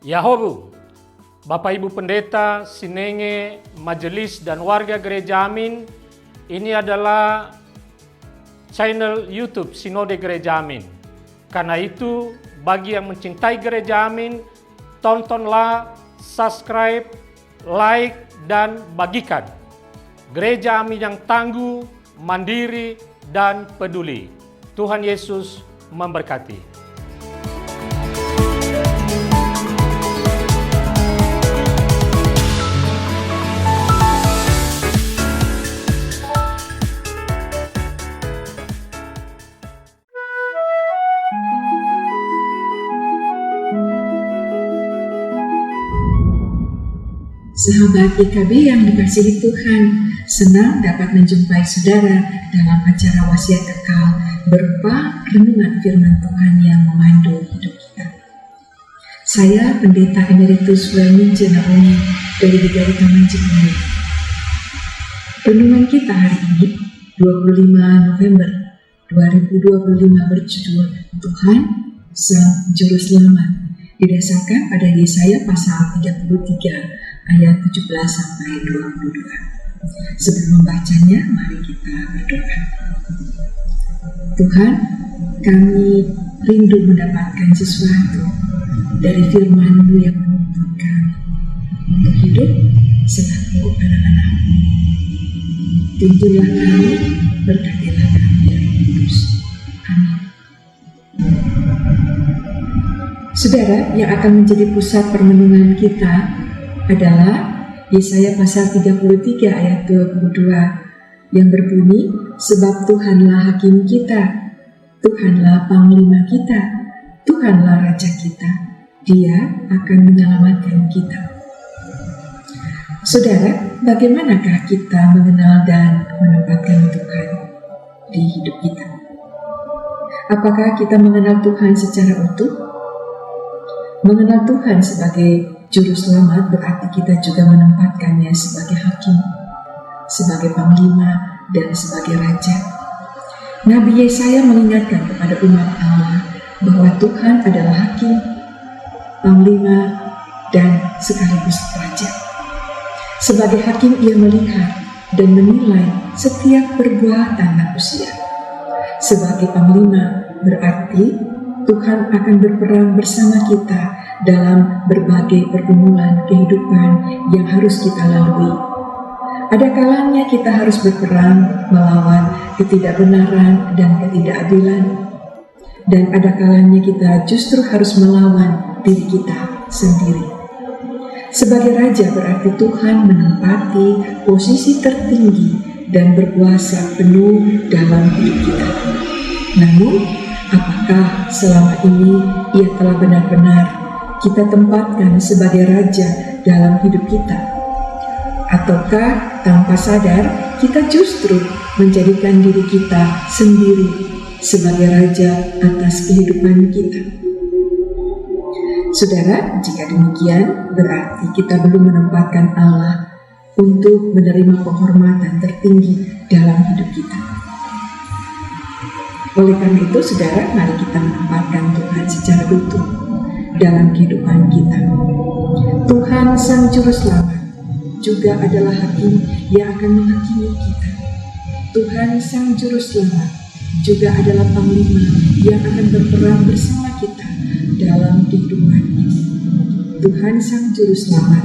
Yahobu, Bapak Ibu Pendeta, Sinenge, Majelis dan warga Gereja Amin, ini adalah channel YouTube Sinode Gereja Amin. Karena itu, bagi yang mencintai Gereja Amin, tontonlah, subscribe, like, dan bagikan. Gereja Amin yang tangguh, mandiri, dan peduli. Tuhan Yesus memberkati. Sahabat IKB yang dikasihi Tuhan, senang dapat menjumpai saudara dalam acara wasiat kekal berupa renungan firman Tuhan yang memandu hidup kita. Saya Pendeta Emeritus Welminje Naomi dari Gereja Taman Cikini. Renungan kita hari ini, 25 November 2025 berjudul Tuhan Sang Juru Selamat, didasarkan pada Yesaya pasal 33 ayat 17-22. Sebelum membacanya, mari kita berdoa. Tuhan, kami rindu mendapatkan sesuatu dari firman-Mu yang menuntun kami untuk hidup selaku anak-anak-Mu. Tuntunlah kami, berkatilah kami yang kudus. Amin. Saudara, yang akan menjadi pusat permenungan kita adalah Yesaya pasal 33 ayat 22 yang berbunyi, sebab Tuhanlah hakim kita, Tuhanlah panglima kita, Tuhanlah raja kita, Dia akan menyelamatkan kita. Saudara, bagaimanakah kita mengenal dan menempatkan Tuhan di hidup kita? Apakah kita mengenal Tuhan secara utuh? Mengenal Tuhan sebagai Juru Selamat berarti kita juga menempatkannya sebagai hakim, sebagai panglima, dan sebagai raja. Nabi Yesaya mengingatkan kepada umat Allah bahwa Tuhan adalah hakim, panglima, dan sekaligus raja. Sebagai hakim, ia melihat dan menilai setiap perbuatan manusia. Sebagai panglima berarti Tuhan akan berperang bersama kita dalam berbagai pergumulan kehidupan yang harus kita lalui. Ada kalanya kita harus berperang melawan ketidakbenaran dan ketidakadilan, dan ada kalanya kita justru harus melawan diri kita sendiri. Sebagai raja berarti Tuhan menempati posisi tertinggi dan berkuasa penuh dalam hidup kita. Namun, apakah selama ini Ia telah benar-benar kita tempatkan sebagai raja dalam hidup kita? Ataukah tanpa sadar kita justru menjadikan diri kita sendiri sebagai raja atas kehidupan kita? Saudara, jika demikian berarti kita belum menempatkan Allah untuk menerima penghormatan tertinggi dalam hidup kita. Oleh karena itu, saudara, mari kita menempatkan Tuhan secara utuh dalam kehidupan kita. Tuhan Sang Juru Selamat juga adalah hakim yang akan menghakimi kita. Tuhan Sang Juru Selamat juga adalah panglima yang akan berperang bersama kita dalam kehidupan ini. Tuhan Sang Juru Selamat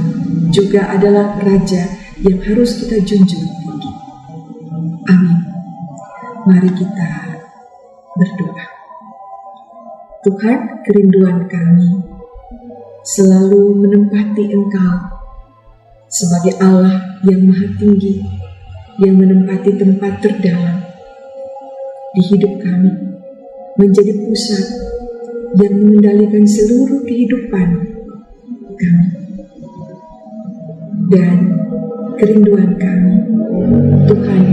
juga adalah Raja yang harus kita junjung tinggi. Amin. Mari kita berdoa. Tuhan, kerinduan kami selalu menempati Engkau sebagai Allah yang Maha Tinggi, yang menempati tempat terdalam di hidup kami, menjadi pusat yang mengendalikan seluruh kehidupan kami. Dan kerinduan kami, Tuhan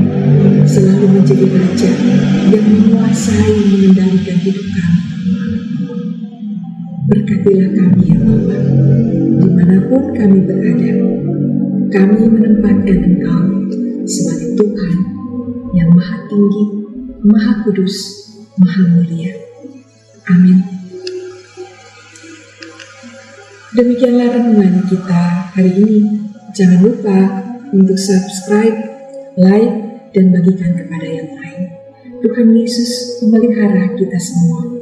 selalu menjadi Raja yang menguasai mengendalikan hidup kami. Berkatilah kami ya Bapa, dimanapun kami berada, kami menempatkan Engkau sebagai Tuhan yang Maha Tinggi, Maha Kudus, Maha Mulia. Amin. Demikianlah renungan kita hari ini. Jangan lupa untuk subscribe, like, dan bagikan kepada yang lain. Tuhan Yesus memelihara kita semua.